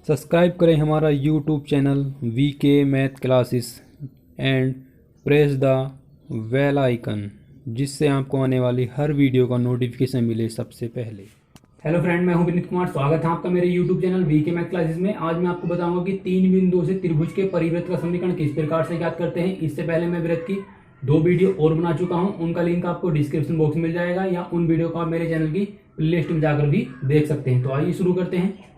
Subscribe करें हमारा YouTube channel VK math classes and press the bell icon, जिससे आपको आने वाली हर वीडियो का नोटिफिकेशन मिले सबसे पहले। हेलो फ्रेंड, मैं हूं विनीत कुमार। स्वागत है आपका मेरे YouTube channel VK math classes में। आज मैं आपको बताऊंगा कि तीन बिंदुओं से त्रिभुज के परिवृत्त का समीकरण किस प्रकार से ज्ञात करते हैं। इससे पहले मैं वृत्त की 2 वीडियो और बना चुका हूं, उनका लिंक आपको डिस्क्रिप्शन बॉक्स में मिल जाएगा या उन वीडियो को आप मेरे चैनल की प्लेलिस्ट में जाकर भी देख सकते हैं। तो आइए शुरू करते हैं।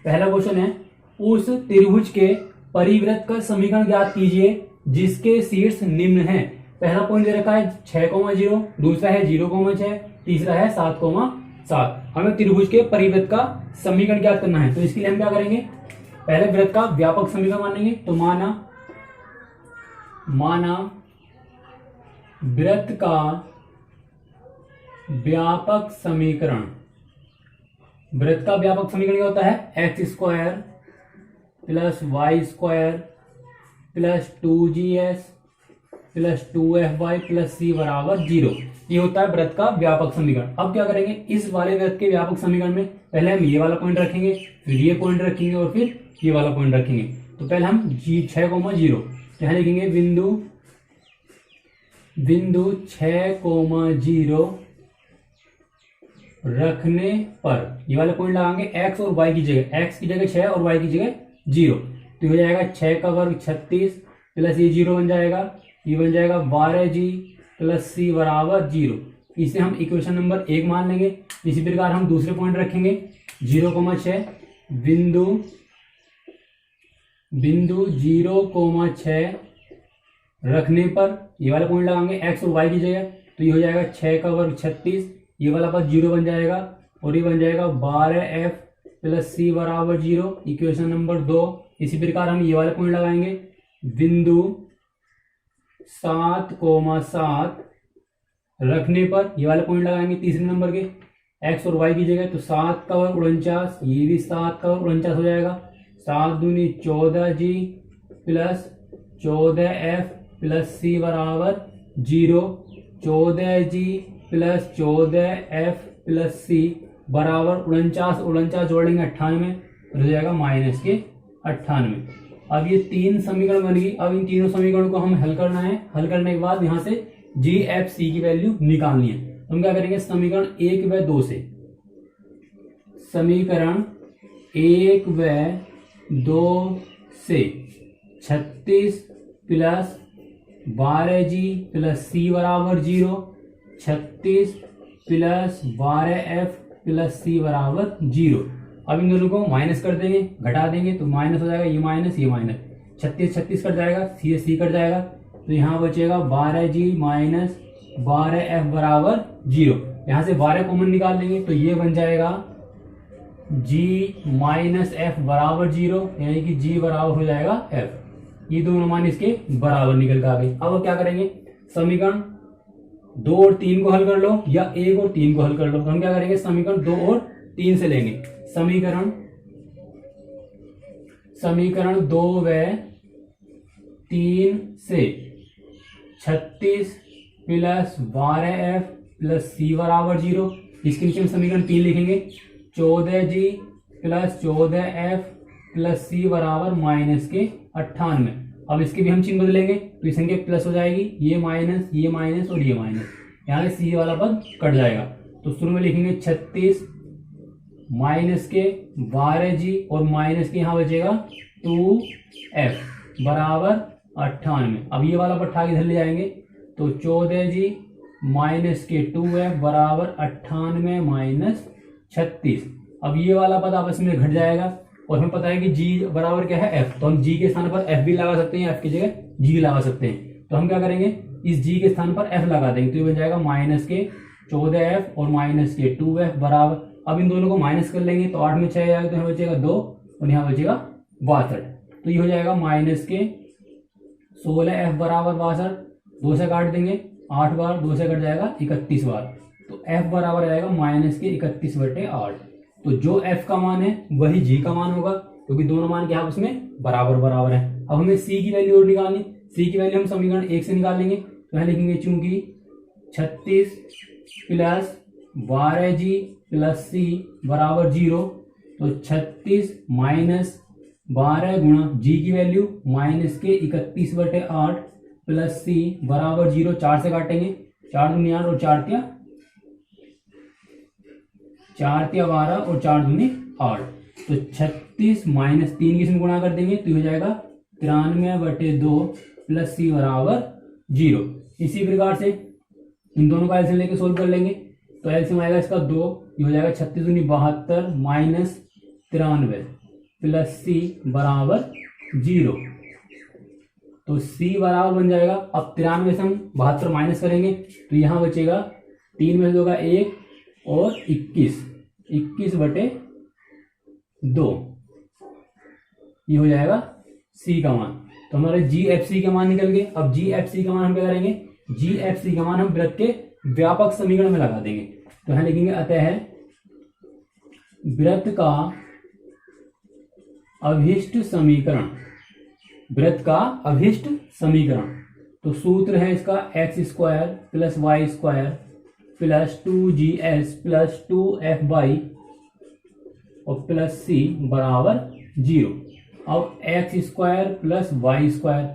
पहला क्वेश्चन है, उस त्रिभुज के परिवृत्त का समीकरण ज्ञात कीजिए जिसके शीर्ष निम्न है। पहला पॉइंट दे रखा है 6,0, दूसरा है 0,6, तीसरा है 7,7। हमें त्रिभुज के परिवृत्त का समीकरण ज्ञात करना है। तो इसके लिए हम क्या करेंगे, पहले वृत्त का व्यापक समीकरण मानेंगे। तो माना वृत्त का व्यापक समीकरण। वृत्त का व्यापक समीकरण क्या होता है? x² + y² + 2gS + 2fy + c = 0। ये होता है वृत्त का व्यापक समीकरण। अब क्या करेंगे, इस वाले वृत्त के व्यापक समीकरण में पहले हम ये वाला पॉइंट रखेंगे, फिर ये पॉइंट रखेंगे और फिर ये वाला पॉइंट रखेंगे। तो पहले हम 6,0 यहाँ लिखेंगे बिंदु 6,0 रखने पर ये वाले पॉइंट लगाएंगे x और y की जगह। x की जगह 6 और y की जगह 0। तो हो जाएगा 6 का वर्ग 36 प्लस ये 0 बन जाएगा, ये बन जाएगा 12g + c = 0। इसे हम इक्वेशन नंबर 1 मान लेंगे। इसी प्रकार हम दूसरे पॉइंट रखेंगे 0,6 बिंदु 0,6 रखने पर ये वाला पॉइंट लगाएंगे x और y की जगह। तो ये हो जाएगा 6 का वर्ग 36, ये वाला पद 0 बन जाएगा और ये बन जाएगा 12f + c = 0, इक्वेशन नंबर 2। इसी प्रकार हम ये वाले पॉइंट लगाएंगे बिंदु 7,7 रखने पर ये वाले पॉइंट लगाएंगे तीसरे नंबर के x और y की जगह। तो 7 का वर्ग 49, ये भी 7 का वर्ग 49 हो जाएगा। 7 दूनी 14g + 14f + c = 0। 14g + 14f + c = 49 जोड़ेंगे 98, हो जाएगा -98। अब ये 3 समीकरण बन गई। अब इन तीनों समीकरणों को हम हल करना है। हल करने के बाद यहाँ से g f c की वैल्यू निकालनी है। तो हम क्या करेंगे, समीकरण 1 व 2 से 36 + 12g + c = 0, 36 + 12f + c = 0। अब इन दोनों को माइनस कर देंगे, घटा देंगे तो माइनस हो जाएगा, ये माइनस ये माइनस, 36 कट जाएगा, c कट जाएगा। तो यहाँ बचेगा 12g - 12f = 0। यहाँ से 12 कॉमन निकाल लेंगे तो ये बन जाएगा g - f = 0, यानी कि g बराबर हो जाएगा f। ये दोनों मान इसके बराबर निकल कर आ गए। अब क्या करेंगे, समीकरण 2 और 3 को हल कर लो या 1 और 3 को हल कर लो। तो हम क्या करेंगे, समीकरण 2 और 3 से लेंगे। समीकरण 2 व 3 से 36 + 12f + c = 0। इसके नीचे हम समीकरण 3 लिखेंगे, 14g + 14f + c = -98। अब इसके भी हम चिन्ह बदलेंगे तो इस संख्या प्लस हो जाएगी, ये माइनस और ये माइनस, यहाँ से c वाला पद कट जाएगा। तो शुरू में लिखेंगे 36 माइनस के 12g और माइनस के यहाँ बचेगा 2f = 98। अब ये वाला पद आगे इधर ले जाएंगे तो 14g माइनस के 2f = 98 - 36। अब ये वाला पद आपस में घट जाएगा और हमें पता है कि g बराबर क्या है, f। तो हम g के स्थान पर f भी लगा सकते हैं, f की जगह g लगा सकते हैं। तो हम क्या करेंगे, इस g के स्थान पर f लगा देंगे। तो ये बन जाएगा -14f और -2f बराबर। अब इन दोनों को माइनस कर लेंगे तो 8 में 6 आएगा, तो यहाँ बचेगा 2 और यहाँ बचेगा 62। तो ये हो जाएगा -16f = 62। 2 से काट देंगे 8 बार, 2 से कट जाएगा 31 बार। तो f बराबर आएगा -31/8। तो जो f का मान है वही g का मान होगा, क्योंकि दोनों मान के आपस में बराबर है। अब हमें c की वैल्यू और निकालनी। c की वैल्यू हम समीकरण 1 से निकाल लेंगे। तो यहाँ लिखेंगे चूंकि 36 + 12g + c = 0, तो 36 - 12 गुणा जी की वैल्यू माइनस के 31/8 प्लस सी बराबर 0। 4 से काटेंगे, 4 दूनी 8 और 4 तिया 12 और 4 दूनी 8। तो 36 माइनस 3 की इसमें गुणा कर देंगे तो हो जाएगा 93/2 प्लस सी बराबर 0। इसी प्रकार से इन दोनों का एलसीएम लेके सोल्व कर लेंगे। तो एलसीएम आएगा इसका 2, ये हो जाएगा 36 दूनी 72 माइनस 93 प्लस सी बराबर 0। तो सी बराबर बन जाएगा, अब 93 से हम 72 माइनस करेंगे तो यहाँ बचेगा 3 में से 2 का 1 और 21/2, ये हो जाएगा सी का मान। तो हमारे जी एफ सी का मान निकल गए। अब जी एफ सी का मान हम क्या करेंगे, जी एफ सी का मान हम वृत्त के व्यापक समीकरण में लगा देंगे। तो यहां लिखेंगे अतः वृत्त का अभिष्ट समीकरण, वृत्त का अभिष्ट समीकरण। तो सूत्र है इसका x² plus y² plus 2gh plus 2fy और प्लस c बराबर 0। अब x² प्लस y²,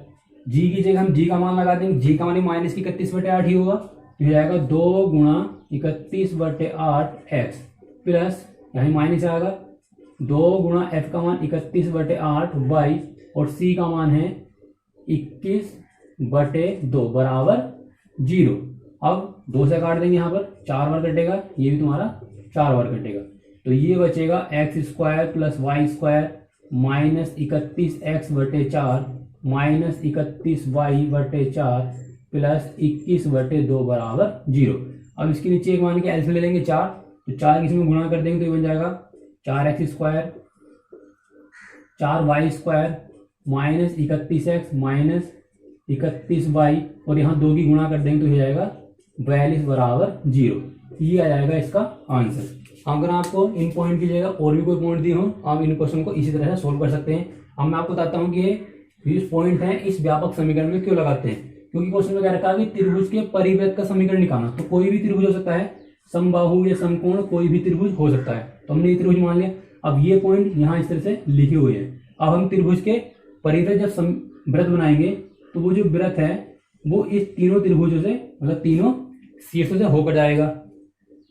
जी की जगह हम जी का मान लगा देंगे। जी का मान माइनस की 31/8 ही होगा, तो हो जाएगा 2 गुणा 31/8 x प्लस यही माइनस आएगा 2 गुणा f का मान 31/8 y और c का मान है 21/2 बराबर 0। अब 2 से काट देंगे, यहाँ पर 4 बार कटेगा, ये भी तुम्हारा 4 बार कटेगा। तो ये बचेगा x² plus y² minus 31x/4 minus 31y/4 plus 21/2 बराबर 0। अब इसके नीचे एक मान के एलसीएम ले लेंगे 4, तो 4 की इसमें गुणा कर देंगे तो ये बन जाएगा 4x² 4y² minus 31x minus 31y और यहाँ 2 की गुणा कर देंगे तो हो जाएगा 42 बराबर 0। ये आ जाएगा इसका आंसर। अगर आपको इन पॉइंट की जगह और भी कोई पॉइंट दिए हो, आप इन क्वेश्चन को इसी तरह से सोल्व कर सकते हैं। अब मैं आपको बताता हूँ कि ये पॉइंट है इस व्यापक समीकरण में क्यों लगाते हैं। क्योंकि क्वेश्चन में क्या रखा है कि त्रिभुज के परिवृत्त का समीकरण निकालना, तो कोई भी त्रिभुज हो सकता है, समबाहु या समकोण कोई भी त्रिभुज हो सकता है। तो हमने ये त्रिभुज मान लिया। अब ये पॉइंट यहाँ इस तरह से लिखे हुए हैं। अब हम त्रिभुज के परिवृत्त जब वृत्त बनाएंगे तो वो जो वृत्त है वो इस तीनों त्रिभुजों से, मतलब तीनों शीर्षों से होकर जाएगा।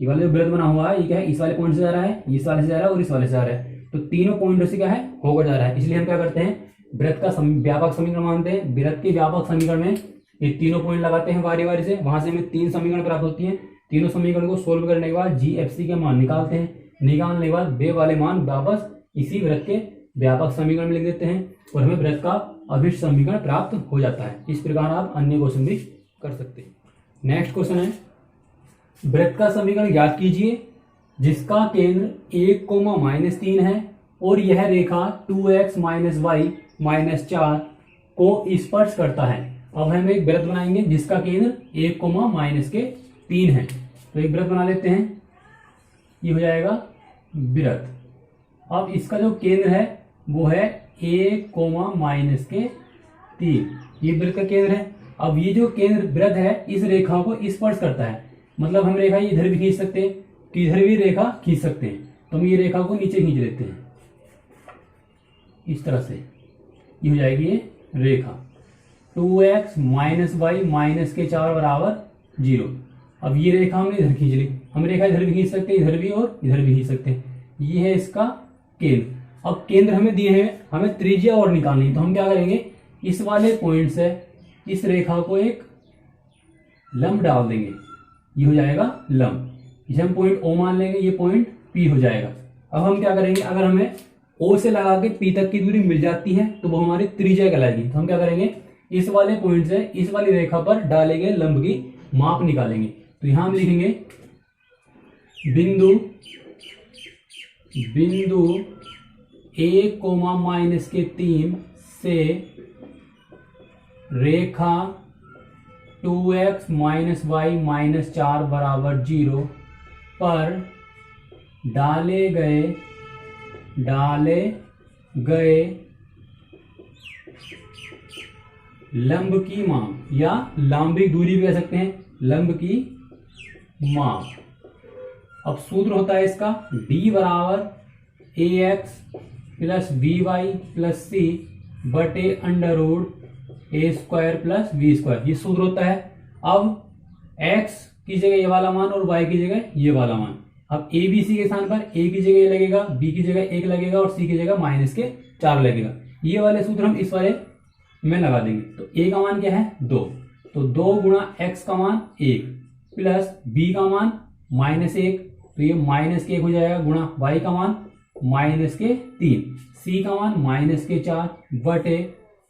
ये वाला जो वृत्त बना हुआ है ये क्या है, इस वाले पॉइंट से जा रहा है, इस वाले से जा रहा है और इस वाले से जा रहा है। तो तीनों पॉइंटों से क्या है, होकर जा रहा है। इसलिए हम क्या करते हैं, वृत्त का व्यापक समीकरण मानते हैं। वृत्त के व्यापक समीकरण में ये तीनों पॉइंट लगाते हैं बारी बारी से, वहां से हमें 3 समीकरण प्राप्त होती हैं। तीनों समीकरण को सोल्व करने के बाद GFC के मान निकालते हैं। निकालने के बाद वे वाले मान वापस इसी वृत्त के व्यापक समीकरण में लिख देते हैं और हमें वृत्त का अभिष्ट समीकरण प्राप्त हो जाता है। इस प्रकार आप अन्य क्वेश्चन भी कर सकते हैं। नेक्स्ट क्वेश्चन है, वृत्त का समीकरण ज्ञात कीजिए जिसका केंद्र 1, -3 है और यह रेखा 2x - y - 4 को स्पर्श करता है। अब हम एक वृत्त बनाएंगे जिसका केंद्र 1, -3 है। तो एक वृत्त बना लेते हैं, ये हो जाएगा वृत्त। अब इसका जो केंद्र है वो है 1, -3, ये वृत्त का केंद्र है। अब ये जो केंद्र वृत्त है इस रेखा को स्पर्श करता है, मतलब हम रेखा इधर भी खींच सकते हैं, किधर भी रेखा खींच सकते हैं। तो हम ये रेखा को नीचे खींच लेते हैं इस तरह से, ये हो जाएगी ये रेखा 2x - y - 4 बराबर 0। अब ये रेखा हमने इधर खींच ली, हम रेखा इधर भी खींच सकते हैं, इधर भी और इधर भी खींच सकते हैं। ये है इसका केंद्र। अब केंद्र हमें दिए हैं, हमें त्रिज्या और निकालनी है। तो हम क्या करेंगे, इस वाले पॉइंट से इस रेखा को एक लंब डाल देंगे, ये हो जाएगा लंब। इसे हम पॉइंट O मान लेंगे, ये पॉइंट P हो जाएगा। अब हम क्या करेंगे, अगर हमें O से लगा के P तक की दूरी मिल जाती है तो वो हमारी त्रिज्या कहलाएगी। तो हम क्या करेंगे, इस वाले पॉइंट से इस वाली रेखा पर डाले गए लंब की माप निकालेंगे। तो यहां हम लिखेंगे बिंदु 1, -3 से रेखा 2x - y - 4 बराबर 0 पर डाले गए लंब की माप या लंबिक दूरी भी कह सकते हैं, लंब की माप। अब सूत्र होता है इसका D बराबर AX plus B Y plus C बटे अंडर रूट ए स्क्वायर प्लस बी स्क्वायर, ये सूत्र होता है। अब x की जगह ये वाला मान और y की जगह ये वाला मान। अब ए बी सी के स्थान पर a की जगह लगेगा, b की जगह 1 लगेगा और c की जगह -4 लगेगा। ये वाले सूत्र हम इस वाले में लगा देंगे। तो a का मान क्या है 2, तो 2 गुणा x का मान 1 प्लस b का मान -1, तो ये -1 हो जाएगा, गुणा y का मान -3, c का मान -4 बटे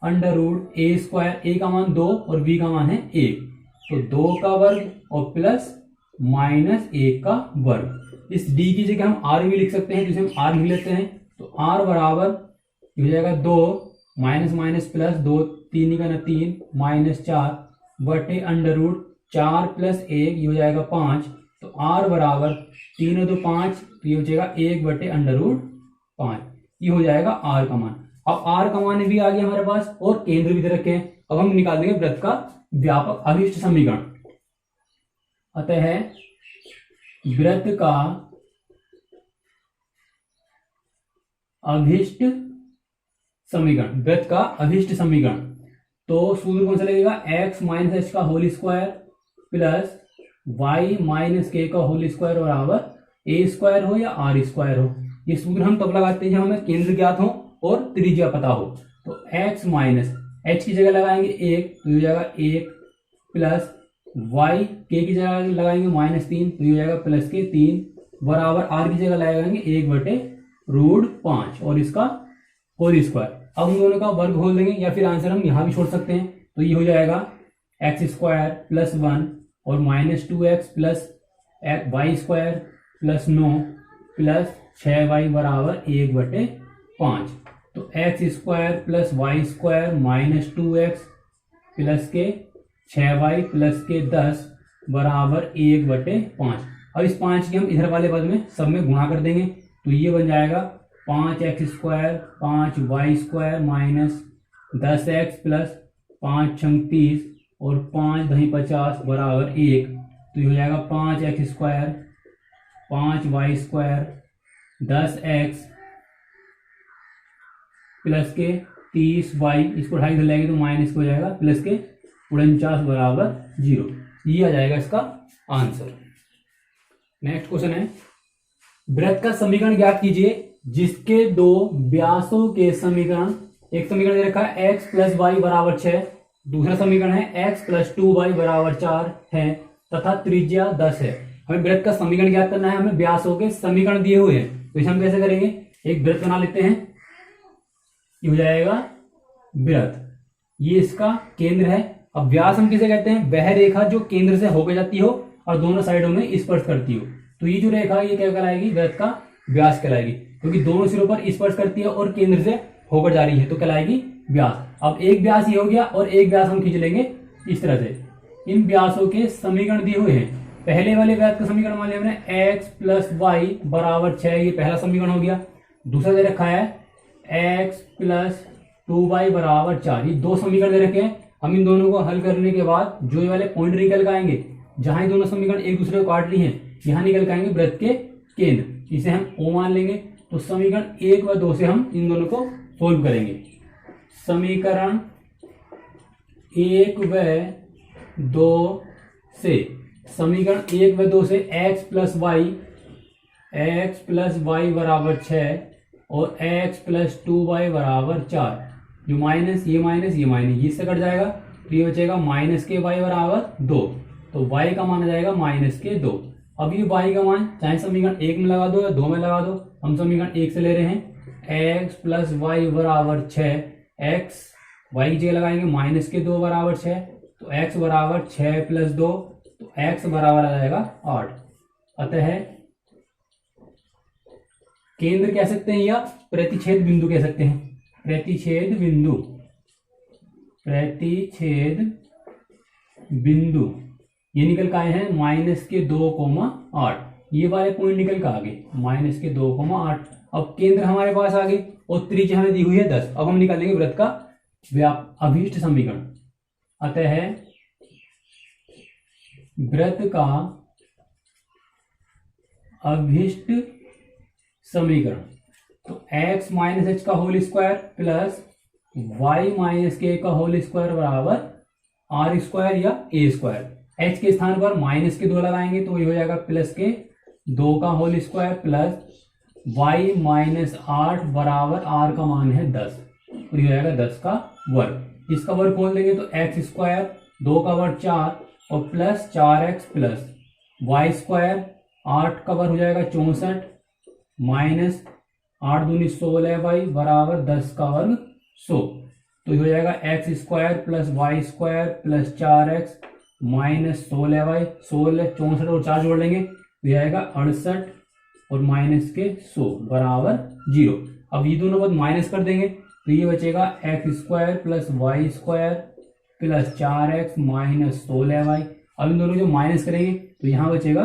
under root A square, a का मान 2 और b का मान है 1, तो 2 का वर्ग और प्लस -1 का वर्ग। इस d की जगह हम r भी लिख सकते हैं, जिसे हम r लिख लेते हैं। तो r बराबर हो जाएगा 2 माइनस प्लस 2, 3 का 3 -4 बटे अंडर रूट 4 प्लस 1 ये हो जाएगा 5, तो r बराबर 3 और 2 5, तो ये हो जाएगा 1 बटे अंडर रूट 5, ये हो जाएगा r का मान। अब r का मान भी आ गया हमारे पास और केंद्र भी दे रखे हैं। अब हम निकाल देंगे वृत्त का व्यापक अभिष्ट समीकरण। अतः वृत्त का अभिष्ट समीकरण, वृत्त का अभिष्ट समीकरण, तो सूत्र कौन सा लगेगा, x माइनस एच का whole square plus y minus k का होल स्क्वायर बराबर ए स्क्वायर हो या आर स्क्वायर हो। ये सूत्र हम तब लगाते हैं जब हमें केंद्र ज्ञात हो और त्रिज्या पता हो। तो x माइनस एच की जगह लगाएंगे 1, तो हो जाएगा 1 प्लस y के की जगह लगाएंगे -3, तो हो जाएगा प्लस के 3 बराबर r की जगह लगाएंगे 1 बटे रूट 5 और इसका होल स्क्वायर। अब हम दोनों का वर्ग खोल देंगे या फिर आंसर हम यहां भी छोड़ सकते हैं। तो ये हो जाएगा एक्स स्क्वायर प्लस 1 और -2x plus y square plus 9 plus 6y बराबर 1 बटे 5। तो x square plus y square -2x plus के 6y प्लस के 10 बराबर 1 बटे 5। अब इस 5 की हम इधर वाले पद में सब में गुणा कर देंगे, तो ये बन जाएगा 5x square 5y square minus 10x plus 5 छंग 30 और 5 दही 50 बराबर 1, तो ये हो जाएगा 5x square 5y square 10x plus के 30y, इसको 2.5 लाएंगे तो माइनस हो जाएगा प्लस के 49 बराबर 0। ये आ जाएगा इसका आंसर। नेक्स्ट क्वेश्चन है, वृत्त का समीकरण ज्ञात कीजिए जिसके दो व्यासों के समीकरण, एक समीकरण दे रखा है x प्लस वाई बराबर 6, दूसरा समीकरण है x प्लस 2y बराबर 4 है तथा त्रिज्या 10 है। हमें वृत्त का समीकरण ज्ञात करना है, हमें व्यासों के समीकरण दिए हुए हैं, तो इसे हम कैसे करेंगे, एक वृत्त बना लेते हैं। ये हो जाएगा वृत्त, ये इसका केंद्र है। अब व्यास हम किसे कहते हैं, वह रेखा जो केंद्र से होकर जाती हो और दोनों साइडों में स्पर्श करती हो। तो ये जो रेखा ये क्या कहलाएगी, वृत्त का व्यास कहलाएगी, क्योंकि दोनों सिरों पर स्पर्श करती है और केंद्र से होकर जा रही है, तो कहलाएगी व्यास। अब एक व्यास ये हो गया और एक व्यास हम खींच लेंगे इस तरह से। इन व्यासों के समीकरण दिए हुए हैं। पहले वाले व्यास का समीकरण मान लिया हमने x प्लस वाई बराबर 6, ये पहला समीकरण हो गया। दूसरा दे रखा है x प्लस 2y बराबर 4, ये दो समीकरण दे रखे हैं। हम इन दोनों को हल करने के बाद जो ये वाले पॉइंट निकल के आएंगे, जहां ये दोनों समीकरण एक दूसरे को काट ली हैं, यहां निकल के आएंगे वृत्त के केंद्र, इसे हम O मान लेंगे। तो समीकरण 1 व 2 से हम इन दोनों को सोल्व करेंगे। समीकरण 1 व 2 से, समीकरण 1 व 2 से x प्लस वाई बराबर 6 और x प्लस 2y बराबर 4, जो माइनस ये माइनस ये माइनस ये इससे कट जाएगा, तो ये बचेगा माइनस के y बराबर 2, तो y का मान आ जाएगा माइनस के 2। अब ये y का मान चाहे समीकरण 1 में लगा दो या 2 में लगा दो, हम समीकरण 1 से ले रहे हैं। x प्लस वाई बराबर 6, x y की जगह लगाएंगे माइनस के 2 बराबर 6, तो x बराबर 6 प्लस 2, तो x बराबर आ जाएगा 8। अतः केंद्र कह सकते हैं या प्रतिच्छेद बिंदु कह सकते हैं, प्रतिच्छेद बिंदु ये निकल का आए हैं माइनस के 2,8, ये वाले पॉइंट निकल का आगे माइनस के 2,8। अब केंद्र हमारे पास आ गए और त्रिज्या हमें दी हुई है 10। अब हम निकालेंगे वृत्त का अभीष्ट समीकरण। अतः वृत्त का अभीष्ट समीकरण, तो x माइनस एच का whole square plus y minus k का होल स्क्वायर बराबर आर स्क्वायर या ए स्क्वायर। एच के स्थान पर माइनस के 2 लगाएंगे तो ये हो जाएगा प्लस के 2 का whole square plus y minus 8 बराबर आर का मान है 10, और ये हो जाएगा 10 का वर्ग। इसका वर्ग खोल देंगे तो एक्स स्क्वायर 2 का वर्ग 4 और plus 4x plus y square 8 का वर्ग हो जाएगा 64 माइनस 8 दूनी 16 बाई बराबर 10 का वर्ग 100। तो ये हो जाएगा x square plus y square plus 4x minus 16 by 16 64 और 4 जोड़ लेंगे तो ये आएगा 68 और माइनस के 100 बराबर 0। अब ये दोनों पद माइनस कर देंगे तो ये बचेगा x square plus y square plus 4x minus 16y। अब इन दोनों जो माइनस करेंगे तो यहां बचेगा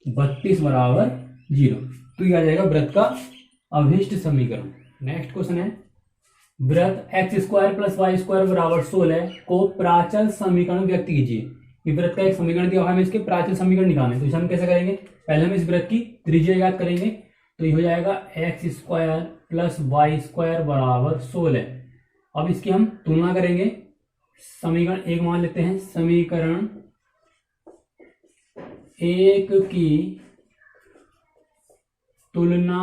32 बराबर 0। तो ये आ जाएगा वृत्त का अभिष्ट समीकरण। नेक्स्ट क्वेश्चन है वृत्त x square plus y square बराबर 16 को प्राचल समीकरण व्यक्त कीजिए। ये वृत्त का एक समीकरण दिया हुआ है, हमें इसके प्राचल समीकरण निकालने। तो इसे हम कैसे करेंगे, पहले हम इस वृत्त की त्रिज्या ज्ञात करेंगे। तो ये हो जाएगा x square plus y square बराबर 16। अब इसकी हम तुलना करेंगे, समीकरण 1 मान लेते हैं। समीकरण 1 की तुलना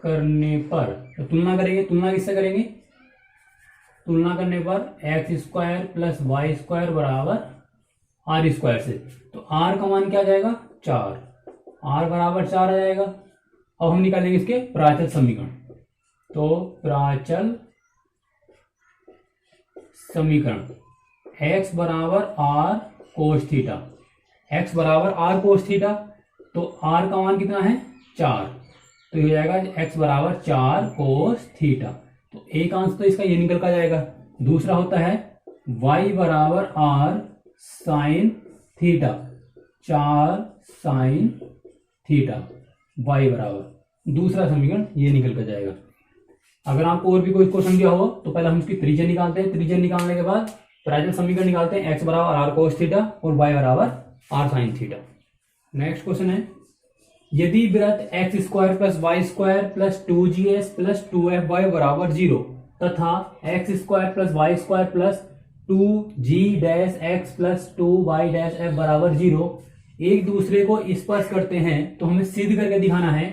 करने पर, तो तुलना करेंगे, तुलना किससे करेंगे, तुलना करने पर x square plus y square बराबर आर स्क्वायर से। तो आर का मान क्या आ जाएगा 4, आर बराबर 4 आ जाएगा। अब हम निकालेंगे इसके प्राचल समीकरण। तो प्राचल समीकरण x बराबर आर कोस थीटा, x बराबर आर कोस थीटा। तो r का मान कितना है 4, तो ये हो जाएगा x बराबर 4 कोस थीटा। तो एक आंसर तो इसका ये निकल का जाएगा। दूसरा होता है y बराबर r sine theta, 4 sine theta y बराबर, दूसरा समीकरण ये निकल कर जाएगा। अगर आपको और भी कोई क्वेश्चन दिया हो तो पहले हम इसकी त्रिज्या निकालते हैं। त्रिज्या निकालने के बाद प्राचल समीकरण निकालते हैं, x बराबर आर कोस थीटा और y बराबर r sine theta. Next question है यदि वृत्त x square plus y square plus 2gs plus 2fy बराबर 0 तथा x square plus y square plus 2g dash x plus 2y dash f बराबर 0 एक दूसरे को स्पर्श करते हैं, तो हमें सिद्ध करके दिखाना है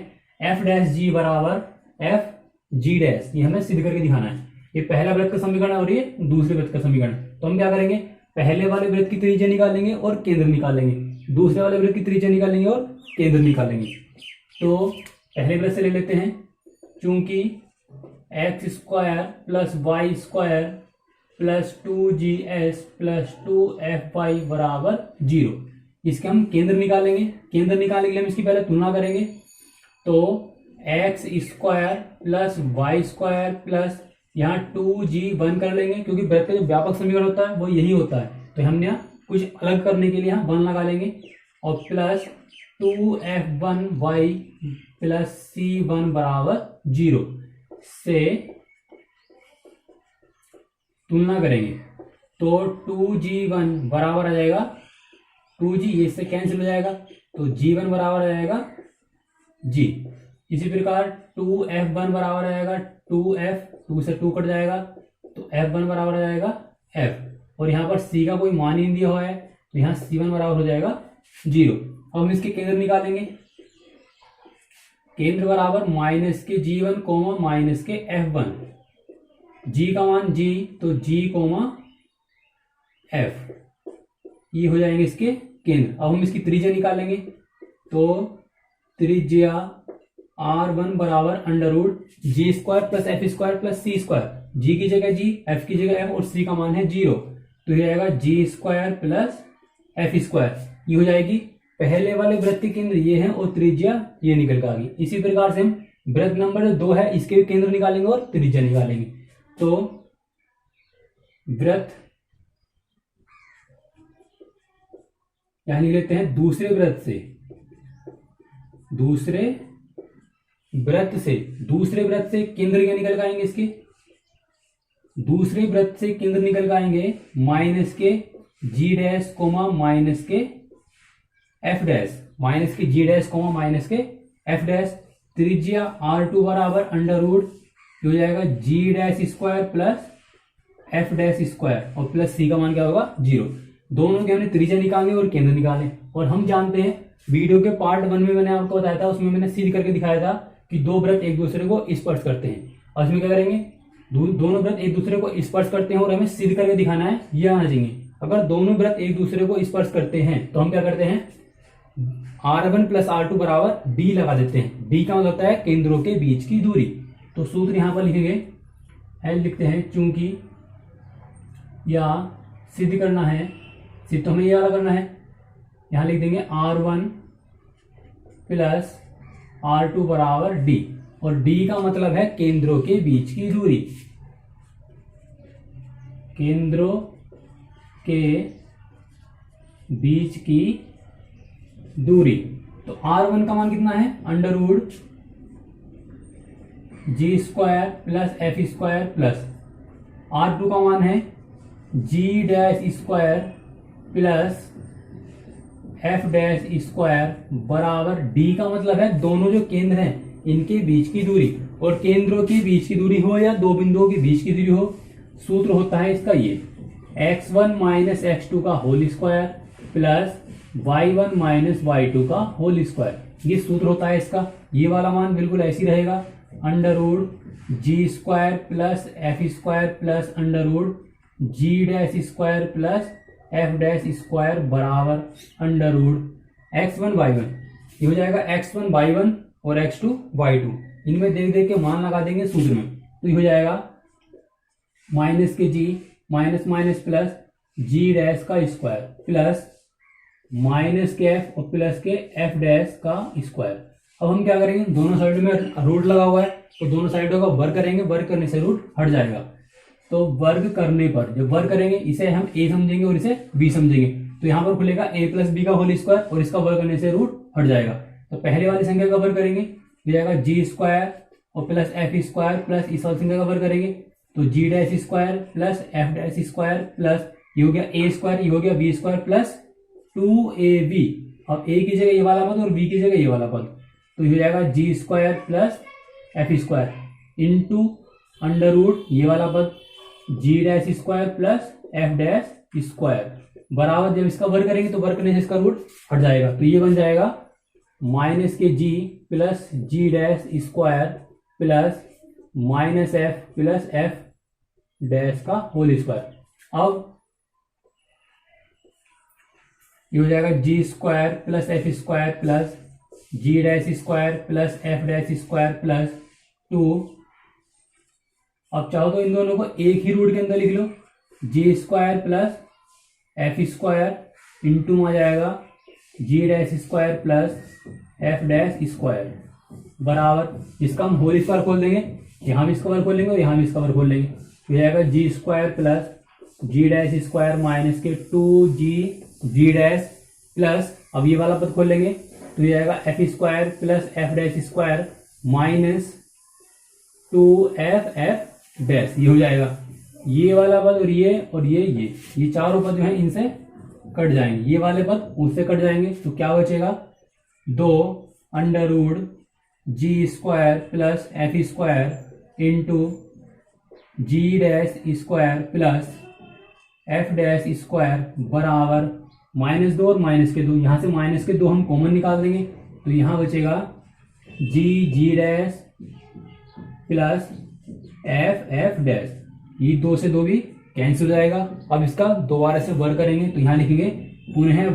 f डैश g बराबर f g डैश, ये हमें सिद्ध करके दिखाना है। ये पहला वृत्त का समीकरण है और ये दूसरे वृत्त का समीकरण। तो हम क्या करेंगे, पहले वाले वृत्त की त्रिज्या निकालेंगे और केंद्र निकालेंगे, दूसरे वाले वृत्त की त्रिज्या निकालेंगे और केंद्र निकालेंगे। तो पहले वृत्त से ले लेते हैं। चूंकि x square plus y square plus 2gs plus 2fy बराबर 0, इसके हम केंद्र निकालेंगे। केंद्र निकालने के लिए हम इसकी पहले तुलना करेंगे। तो x square plus y square plus यहाँ 2g 1 कर लेंगे, क्योंकि वृत्त का जो व्यापक समीकरण होता है वो यही होता है। तो हमने यहाँ कुछ अलग करने के लिए यहाँ 1 लगा लेंगे और प्लस 2f1y प्लस c1 बराबर 0 से तुलना करेंगे। तो 2g1 बराबर आ जाएगा 2g, ये इससे कैंसिल हो जाएगा, तो g1 बराबर आ जाएगा g। इसी प्रकार 2f1 बराबर आ जाएगा 2f, 2 से 2 कट जाएगा, तो f1 बराबर आ जाएगा f। और यहाँ पर c का कोई मान ही नहीं दिया हुआ है, तो यहाँ c1 बराबर हो जाएगा 0। अब हम इसके केंद्र निकालेंगे। केंद्र बराबर माइनस के g1 कोमा माइनस के f1, g का मान g, तो g कोमा f, ये हो जाएंगे इसके केंद्र। अब हम इसकी त्रिज्या निकालेंगे। तो त्रिज्या r1 बराबर under root G square plus F square plus C square, G की जगह जी, एफ की जगह एफ और सी का मान है 0, तो ये आएगा जी स्क्वायर प्लस एफ स्क्वायर। ये हो जाएगी पहले वाले वृत्त के केंद्र ये है और त्रिज्या ये निकल कर आ गई। इसी प्रकार से हम वृत्त नंबर 2 है इसके भी केंद्र निकालेंगे और त्रिज्या निकालेंगे। तो वृत्त यहां लिख लेते हैं दूसरे वृत्त से, दूसरे वृत्त से केंद्र क्या निकल आएंगे, इसके दूसरे वृत्त से केंद्र निकल आएंगे माइनस के जी डैश कोमा माइनस के एफ डैश, माइनस के जी डैश कोमा माइनस के एफ डैश। त्रिज्या R2 बराबर अंडर रूट हो जाएगा G dash square plus F dash square और प्लस सी का मान क्या होगा 0। दोनों के हमने त्रिज्या निकाले और केंद्र निकाले। और हम जानते हैं वीडियो के पार्ट 1 में मैंने आपको बताया था, उसमें मैंने सिद्ध करके दिखाया था कि दो वृत्त एक दूसरे को स्पर्श करते हैं। और इसमें क्या करेंगे, दोनों वृत्त एक दूसरे को स्पर्श करते हैं और हमें सिद्ध करके दिखाना है, ये आना चाहिए। अगर दोनों वृत्त एक दूसरे को स्पर्श करते हैं तो हम क्या करते हैं, R1 प्लस R2 बराबर D लगा देते हैं। D का मतलब होता है केंद्रों के बीच की दूरी। तो सूत्र यहां पर लिखेंगे, L लिखते हैं, चूंकि या सिद्ध करना है, सिद्ध तो हमें ये वाला करना है, यहां लिख देंगे R1 प्लस R2 बराबर D। और D का मतलब है केंद्रों के बीच की दूरी, केंद्रों के बीच की दूरी। तो R1 का मान कितना है, under root G square plus F square plus R2 का मान है G dash square plus F dash square बराबर D का मतलब है दोनों जो केंद्र हैं इनके बीच की दूरी। और केंद्रों के बीच की दूरी हो या दो बिंदुओं के बीच की दूरी हो, सूत्र होता है इसका ये x1 माइनस x2 का whole square plus y1 minus y2 का होल स्क्वायर, ये सूत्र होता है इसका। ये वाला मान बिल्कुल ऐसे ही रहेगा, under root G square plus F square plus under root G dash square plus F dash square बराबर अंडर रूट x1 y1। ये हो जाएगा x1 y1 और x2 y2। इनमें देख देख के मान लगा देंगे सूत्र में, तो ये हो जाएगा माइनस के जी minus minus plus G dash का स्क्वायर प्लस माइनस के एफ और प्लस के एफ डैश का स्क्वायर। अब हम क्या करेंगे, दोनों साइड में रूट लगा हुआ है तो दोनों साइडों का वर्ग करेंगे, वर्ग करने से रूट हट जाएगा। तो वर्ग करने पर जब वर्ग करेंगे इसे हम a समझेंगे और इसे b समझेंगे, तो यहाँ पर खुलेगा a प्लस बी का होल स्क्वायर और इसका वर्ग करने से रूट हट जाएगा। तो पहले वाली संख्या का वर्ग करेंगे, हो जाएगा जी स्क्वायर और प्लस एफ स्क्वायर प्लस इस वाली संख्या का वर्ग करेंगे तो G dash square plus F dash square plus ये हो गया a स्क्वायर, ये हो गया b स्क्वायर प्लस 2ab। अब a की जगह ये वाला पद और b की जगह ये वाला पद, तो ये हो जाएगा G square plus F square into under root ये वाला पद G dash square plus F dash square बराबर, जब इसका वर्ग करेंगे तो वर्ग करने से इसका रूट हट जाएगा। तो ये बन जाएगा माइनस के G plus G dash square plus minus F plus F dash का होल स्क्वायर। अब ये हो जाएगा G square plus F square plus G dash square plus F dash square plus 2। अब चाहो तो इन दोनों को एक ही रूट के अंदर लिख लो, G square plus F square into आ जाएगा G dash square plus F dash square बराबर, इसका हम होल स्क्वायर खोल देंगे, यहाँ भी इसका वर्ग खोल लेंगे और यहाँ भी इसका वर्ग खोल लेंगे, तो हो जाएगा G square plus G dash square minus के 2g डैश प्लस, अब ये वाला पद खोल लेंगे तो ये आएगा F square plus F dash square minus 2f dash, ये हो जाएगा ये वाला पद और ये चारों पद जो है इनसे कट जाएंगे, ये वाले पद उससे कट जाएंगे, तो क्या बचेगा 2 under root G square plus F square into G dash square plus F dash square बराबर -2 और -2, यहाँ से -2 हम कॉमन निकाल देंगे तो यहाँ बचेगा जी डैश प्लस एफ डैश, ये 2 से 2 भी कैंसिल हो जाएगा। अब इसका दोबारा से वर्ग करेंगे तो यहाँ लिखेंगे पुनः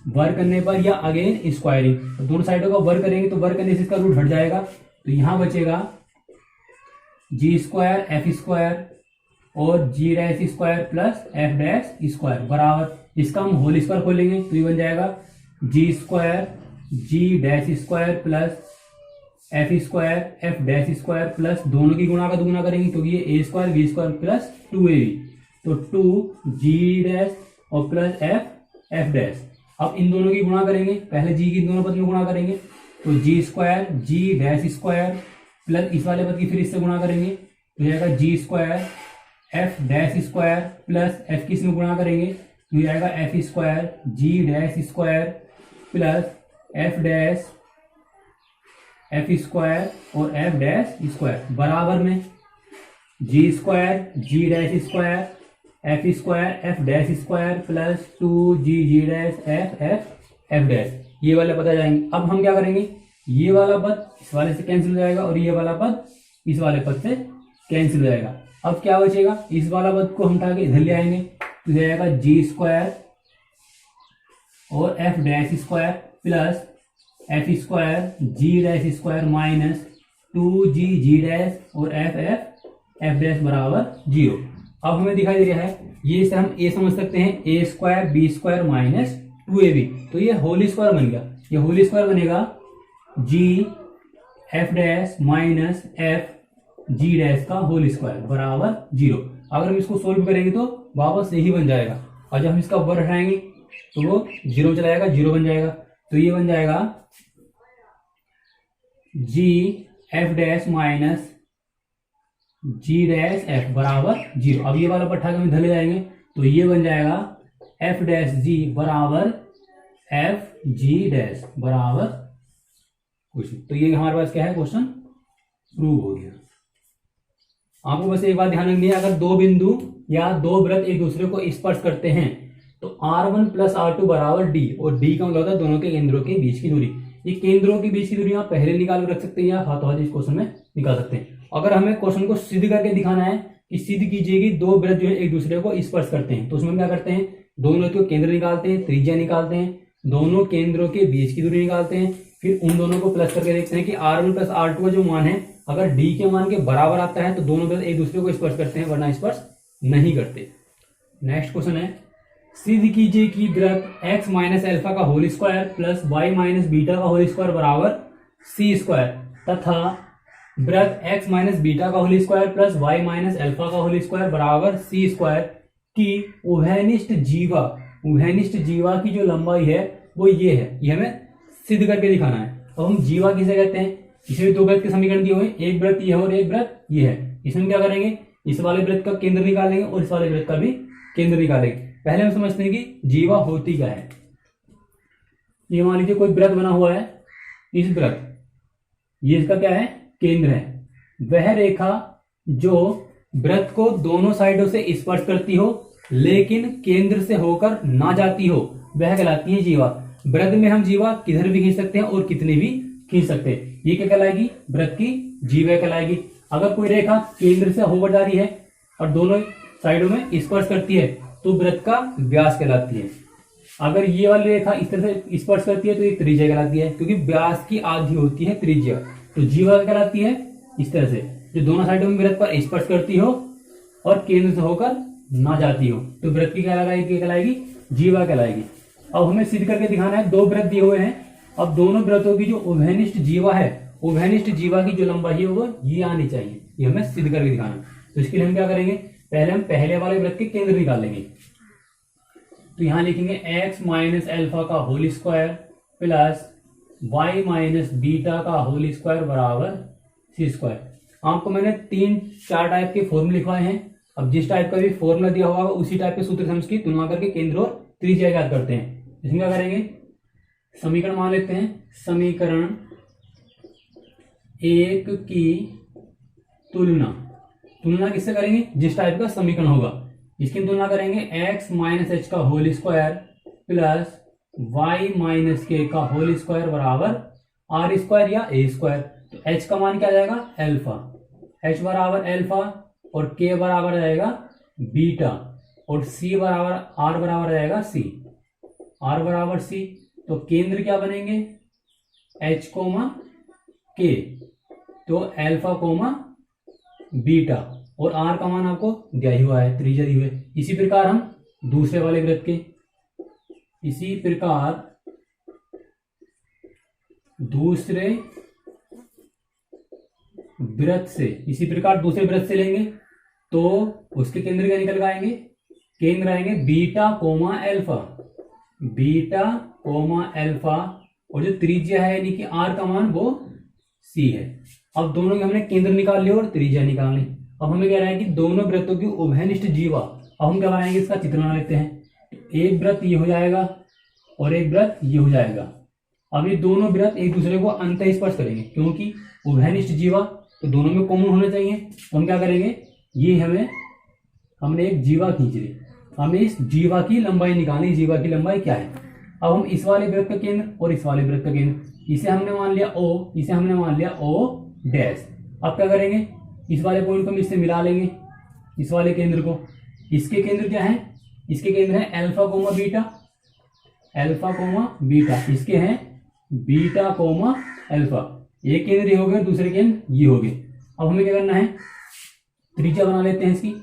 वर्ग करने पर या अगेन स्क्वायरिंग, तो दोनों साइडों का वर्ग करेंगे तो वर्ग करने से इसका रूट हट जाएगा, तो यहाँ बचेगा जी स्क्वायर एफ स्क्वायर और G dash square plus F dash square बराबर, इसका हम होल स्क्वायर खोलेंगे तो ये बन जाएगा G square G dash square plus F square F dash square plus दोनों की गुणा का दुगुना करेंगे तो ये A square B square plus 2ab, तो 2g डैश और प्लस एफ डैश। अब इन दोनों की गुणा करेंगे, पहले जी की दोनों पद में गुणा करेंगे तो जी square G dash square plus इस वाले पद की फिर इससे गुणा करेंगे तो जाएगा G square F dash square plus F की इसमें गुणा करेंगे तो जाएगा F square G dash square plus F dash F square और एफ डैश स्क्वायर बराबर में G square G dash square F square F dash square plus 2g dash F dash, ये वाले पता जाएंगे। अब हम क्या करेंगे, ये वाला पद इस वाले से कैंसिल हो जाएगा और ये वाला पद इस वाले पद से कैंसिल हो जाएगा। अब क्या बचेगा, इस वाला पद को हम उठा के इधर ले आएंगे तो जाएगा जी स्क्वायर और F dash square plus F square G dash square minus 2g dash और एफ डैश बराबर 0। अब हमें दिखाई दे रहा है, ये से हम ए समझ सकते हैं, A square B square minus 2ab, तो ये होल स्क्वायर बन गया। ये होल स्क्वायर बनेगा G F dash minus F G dash का होल स्क्वायर बराबर 0। अगर हम इसको सोल्व करेंगे तो वापस यही बन जाएगा, और जब हम इसका ऊपर हटाएंगे तो वो 0 चला जाएगा, 0 बन जाएगा। तो ये बन जाएगा जी एफ डैश माइनस जी डैश एफ बराबर 0। अब ये वाला पट्टा के हम इधर ले जाएंगे तो ये बन जाएगा एफ डैश जी बराबर एफ जी डैश बराबर कुछ। तो ये हमारे पास क्या है, क्वेश्चन प्रूव हो गया। आपको बस एक बात ध्यान रखनी है, अगर दो बिंदु या दो वृत्त एक दूसरे को स्पर्श करते हैं तो R1 प्लस R2 बराबर D, और D का मतलब होता है दोनों के केंद्रों के बीच की दूरी। ये केंद्रों के बीच की दूरी आप पहले निकाल के रख सकते हैं या हाथों हाथ इस क्वेश्चन में निकाल सकते हैं। अगर हमें क्वेश्चन को सिद्ध करके दिखाना है कि सिद्ध कीजिए कि दो वृत्त जो है एक दूसरे को स्पर्श करते हैं, तो उसमें क्या करते हैं, दोनों के केंद्र निकालते हैं, त्रिज्या निकालते हैं, दोनों केंद्रों के बीच की दूरी निकालते हैं, फिर उन दोनों को प्लस करके देखते हैं कि R1 प्लस R2 का जो मान है अगर D के मान के बराबर आता है तो दोनों वृत्त एक दूसरे को स्पर्श करते हैं, वरना स्पर्श नहीं करते। नेक्स्ट क्वेश्चन है, सिद्ध कीजिए कि वृत्त x माइनस एल्फा का whole square plus y minus beta का होल स्क्वायर बराबर c स्क्वायर, तथा वृत्त x माइनस बीटा का whole square plus y minus alpha का होल स्क्वायर बराबर c स्क्वायर की उभयनिष्ठ जीवा की जो लंबाई है वो ये है। ये हमें सिद्ध करके दिखाना है। अब हम जीवा किसे कहते हैं, इसे भी दो वृत्त के समीकरण दिए हुए हैं, एक वृत्त ये है और एक वृत्त ये है। इसमें क्या करेंगे, इस वाले वृत्त का केंद्र निकालेंगे और इस वाले वृत्त का भी केंद्र निकालेंगे। पहले हम समझते हैं कि जीवा होती क्या है। ये मान लीजिए कोई वृत्त बना हुआ है, इस वृत्त ये इसका क्या है, केंद्र है। वह रेखा जो वृत्त को दोनों साइडों से स्पर्श करती हो लेकिन केंद्र से होकर ना जाती हो, वह कहलाती है जीवा। वृत्त में हम जीवा किधर भी खींच सकते हैं और कितनी भी खींच सकते हैं। ये क्या कहलाएगी, वृत्त की जीवा कहलाएगी। अगर कोई रेखा केंद्र से होकर जा रही है और दोनों साइडों में स्पर्श करती है तो वृत्त का व्यास कहलाती है। अगर ये वाली रेखा इस तरह से स्पर्श करती है तो ये त्रिज्या कहलाती है, क्योंकि व्यास की आधी होती है त्रिज्या। तो जीवा कहलाती है इस तरह से, जो दोनों साइडों में वृत्त पर स्पर्श करती हो और केंद्र से होकर ना जाती हो, तो वृत्त की कहलाएगी जीवा कहलाएगी। अब हमें सिद्ध करके दिखाना है, दो वृत्त दिए हुए हैं। अब दोनों वृत्तों की जो उभयनिष्ठ जीवा है, उभयनिष्ठ जीवा की जो लंबाई है वो ये आनी चाहिए। ये हमें सिद्ध करके दिखाना है। तो इसके लिए हम क्या करेंगे, पहले हम पहले वाले वृत्त के केंद्र निकालेंगे। तो यहां लिखेंगे x माइनस एल्फा का whole square plus y minus beta का होल स्क्वायर बराबर c स्क्वायर। आपको मैंने 3-4 टाइप के फॉर्मूले लिखवाए हैं। अब जिस टाइप का भी फॉर्मूला दिया होगा उसी टाइप के सूत्र से हम इसकी तुलना करके केंद्र और त्रिज्या ज्ञात करते हैं। इसमें क्या करेंगे, समीकरण मान लेते हैं। समीकरण 1 की तुलना किससे करेंगे, जिस टाइप का समीकरण होगा इसकी तुलना करेंगे। x माइनस एच का whole square plus y minus k का होल स्क्वायर बराबर r स्क्वायर या a स्क्वायर। तो h का मान क्या आ जाएगा, एल्फा, h बराबर एल्फा और k बराबर जाएगा बीटा और c बराबर r बराबर जाएगा c, r बराबर c। तो केंद्र क्या बनेंगे, h कोमा k, तो एल्फा कोमा बीटा और r का मान आपको दिया ही हुआ है, त्रिज्या दी हुई है। इसी प्रकार हम दूसरे वाले वृत्त के, इसी प्रकार दूसरे वृत्त से लेंगे तो उसके केंद्र क्या निकल आएंगे, केंद्र आएंगे बीटा कोमा एल्फा और जो त्रिज्या है यानी कि r का मान वो c है। अब दोनों के हमने केंद्र निकाल लिया और त्रिज्या निकाल ली। अब हमें कह रहा है कि दोनों वृत्तों की उभयनिष्ठ जीवा। अब हम क्या बनाएंगे, इसका चित्र बना लेते हैं। एक वृत्त ये हो जाएगा और एक वृत्त ये हो जाएगा। अब ये दोनों वृत्त एक दूसरे को अंतः स्पर्श करेंगे क्योंकि उभयनिष्ठ जीवा, तो दोनों में कॉमन होना चाहिए। तो हम क्या करेंगे, ये हमने एक जीवा खींच ली, हमें इस जीवा की लंबाई निकालनी, जीवा की लंबाई क्या है। अब हम इस वाले वृत्त का केंद्र और इस वाले वृत्त का केंद्र, इसे हमने मान लिया O, इसे हमने मान लिया O डैश। अब क्या करेंगे, इस वाले पॉइंट को हम इससे मिला लेंगे, इस वाले केंद्र को। इसके केंद्र क्या है, इसके केंद्र है alpha comma beta, alpha comma beta, इसके हैं बीटा कोमा अल्फा। एक केंद्र ये हो गए, दूसरे केंद्र ये हो गए। अब हमें क्या करना है, त्रिज्या बना लेते हैं इसकी,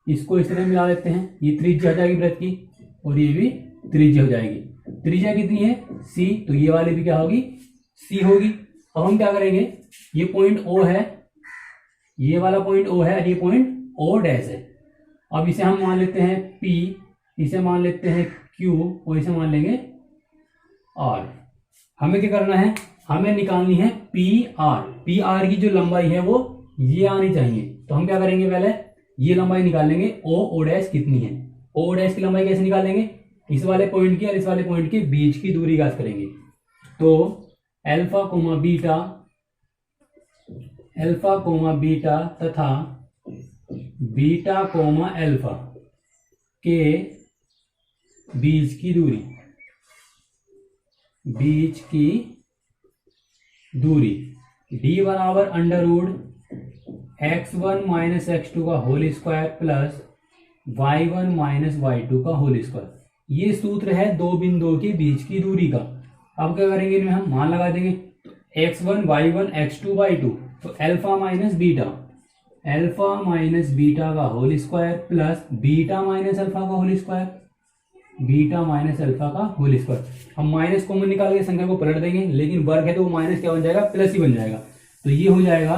इसको इस तरह मिला लेते हैं, ये त्रिज्या हो जाएगी वृत्त की और ये भी त्रिज्या हो जाएगी। त्रिज्या कितनी है C, तो ये वाली भी क्या होगी C होगी। अब हम क्या करेंगे, ये पॉइंट O है, ये वाला पॉइंट O है और ये पॉइंट O डैश है। अब इसे हम मान लेते हैं P, इसे मान लेते हैं Q और इसे मान लेंगे R। हमें क्या करना है, हमें निकालनी है PR। PR की जो लंबाई है वो ये आनी चाहिए। तो हम क्या करेंगे, पहले ये लंबाई निकाल लेंगे O डैश कितनी है। O डैश की लंबाई कैसे निकालेंगे, इस वाले पॉइंट की और इस वाले पॉइंट के बीच की दूरी ज्ञात करेंगे। तो अल्फा कोमा बीटा तथा बीटा कोमा अल्फा के बीच की दूरी d बराबर under root x1 minus x2 का whole square plus y1 minus y2 का होल स्क्वायर। ये सूत्र है दो बिंदुओं के बीच की दूरी का। अब क्या करेंगे, इनमें हम मान लगा देंगे, तो x1 y1 x2 y2, तो अल्फा माइनस बीटा का whole square plus beta minus alpha का होल स्क्वायर, हम माइनस कॉमन निकाल के संख्या को पलट देंगे, लेकिन वर्ग है तो वो माइनस क्या बन जाएगा, प्लस ही बन जाएगा। तो ये हो जाएगा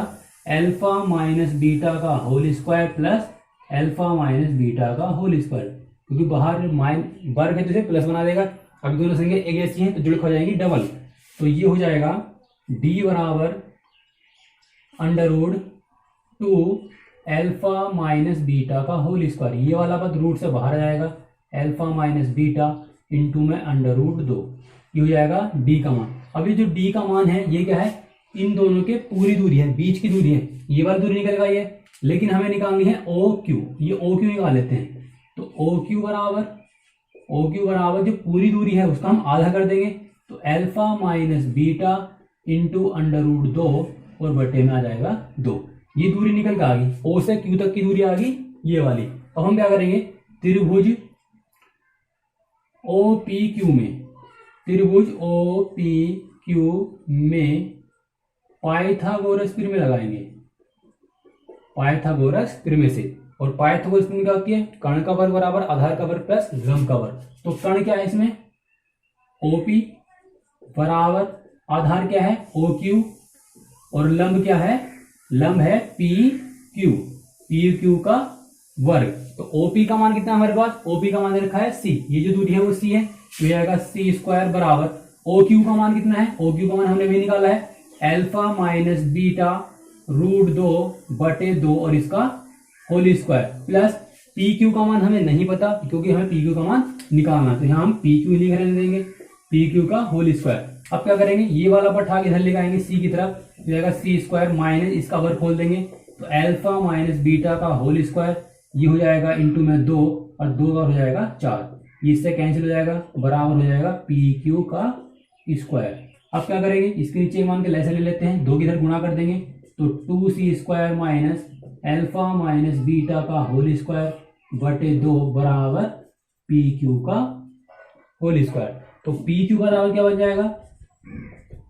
अल्फा माइनस बीटा का whole square plus alpha minus beta का होल स्क्वायर, क्योंकि बाहर वर्ग है तो इसे प्लस बना देगा। अब दोनों संख्या एक जैसी हैं तो जुड़ हो जाएंगी डबल। तो ये हो जाएगा d बराबर under root 2 alpha minus beta का होल स्क्वायर, ये वाला पद रूट से बाहर आ जाएगा, अल्फा माइनस बीटा इंटू में अंडर रूट 2, ये हो जाएगा d का मान। अभी जो d का मान है ये क्या है, इन दोनों के पूरी दूरी है, बीच की दूरी है, ये वाली दूरी निकल गई है, लेकिन हमें निकालनी है OQ, ये OQ निकाल लेते हैं। तो OQ बराबर जो पूरी दूरी है उसका हम आधा कर देंगे, तो alpha minus beta into under root 2 और बटे में आ जाएगा 2। ये दूरी निकल के आ गई, O से Q तक की दूरी आ गई ये वाली। अब हम क्या करेंगे, त्रिभुज OPQ में पाइथागोरस प्रमेय लगाएंगे, पाइथागोरस प्रमेय से। और पाइथागोरस प्रमेय क्या होती है, कर्ण का वर्ग बराबर आधार का वर्ग प्लस लंब का वर्ग। तो कर्ण क्या है इसमें OP बराबर आधार क्या है OQ और लंब क्या है, लंब है PQ का वर्ग। तो OP का मान कितना है हमारे पास, OP का मान रखा है C, ये जो दूरी है वो C है, तो ये आएगा C स्क्वायर बराबर OQ का मान कितना है, OQ का मान हमने भी निकाला है अल्फा माइनस बीटा रूट 2 बटे 2 और इसका होल स्क्वायर प्लस PQ का मान हमें नहीं पता क्योंकि हमें PQ का मान निकालना है, तो यहाँ हम PQ लिख देंगे, PQ का होल स्क्वायर। अब क्या करेंगे, ये वाला पठा इधर लेकर आएंगे C की तरफ, तो जाएगा C स्क्वायर माइनस इसका वर्ग खोल देंगे, तो अल्फा माइनस बीटा का होल स्क्वायर, ये हो जाएगा इंटू में 2 और 2 का हो जाएगा 4, इससे कैंसिल हो जाएगा, बराबर हो जाएगा PQ का स्क्वायर। अब क्या करेंगे, इसके नीचे मान के लैसे ले लेते हैं, 2 की इधर गुणा कर देंगे, तो 2C square minus alpha minus beta का होल स्क्वायर बटे 2 बराबर PQ का होल स्क्वायर। तो PQ बराबर क्या बन जाएगा,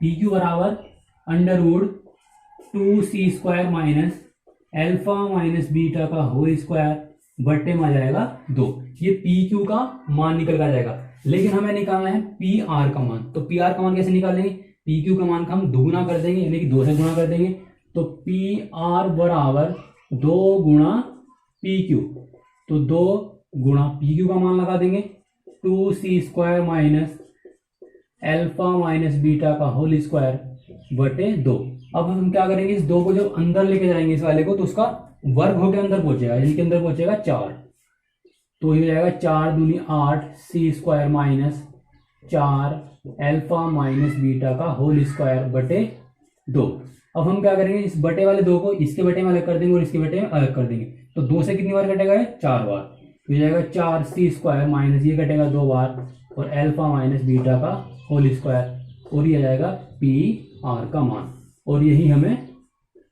PQ बराबर under root 2C square minus alpha minus beta का होल स्क्वायर बटे में आ जाएगा 2। ये PQ का मान निकल कर जाएगा, लेकिन हमें निकालना है PR का मान। तो PR का मान कैसे निकालेंगे, PQ का मान का हम दोगुना कर देंगे, यानी कि 2 से गुणा कर देंगे, तो PR बराबर 2 गुणा PQ, तो 2 गुणा PQ का मान लगा देंगे, 2C square minus alpha minus beta का होल स्क्वायर बटे 2। अब हम क्या करेंगे, इस 2 को जब अंदर लेके जाएंगे इस वाले को, तो उसका वर्ग होकर अंदर पहुंचेगा, इनके अंदर पहुंचेगा 4, तो ये हो जाएगा 4 दूनी 8 C square minus 4 alpha minus beta का होल स्क्वायर बटे 2। अब हम क्या करेंगे, इस बटे वाले 2 को इसके बटे में अलग कर देंगे और इसके बटे में अलग कर देंगे। तो 2 से कितनी बार कटेगा, 4 बार। तो ये जाएगा 4c² माइनस ये कटेगा 2 बार और अल्फा माइनस बीटा का होल स्क्वायर, और ये जाएगा पी आर का मान। और यही हमें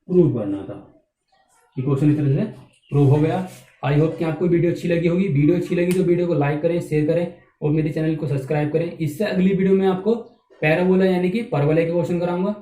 प्रूव करना था। ये क्वेश्चन इस तरह से प्रूव हो गया। आई होप कि आपको वीडियो अच्छी लगी होगी। वीडियो अच्छी लगी तो वीडियो को लाइक करें, शेयर करें और मेरे चैनल को सब्सक्राइब करें। इससे अगली वीडियो में आपको पैराबोला यानी कि परवलय के क्वेश्चन कराऊंगा।